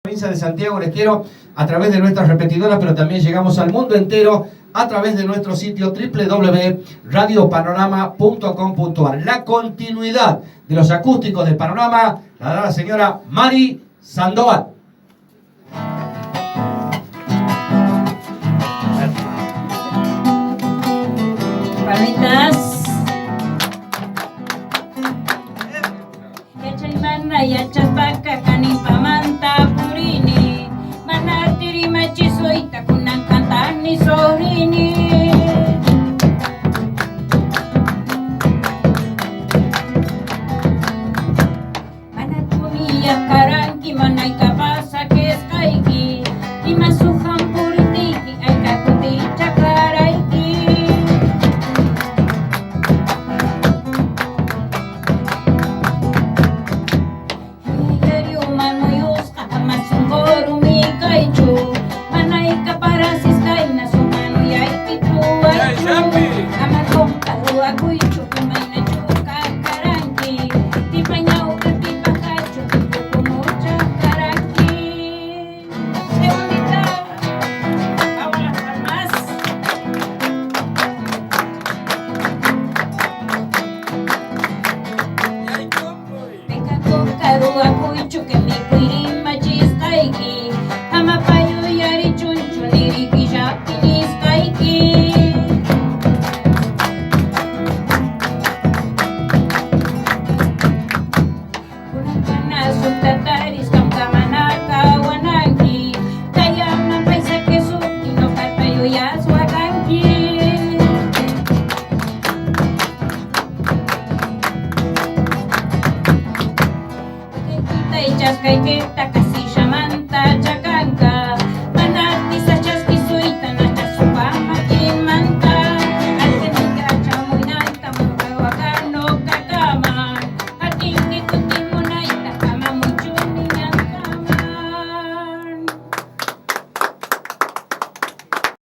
provincia de Santiago les quiero a través de nuestras repetidoras, pero también llegamos al mundo entero a través de nuestro sitio www.radiopanorama.com.ar. La continuidad de los acústicos de Panorama la dará la señora Mari Sandoval. Palmitas. Yachaymana,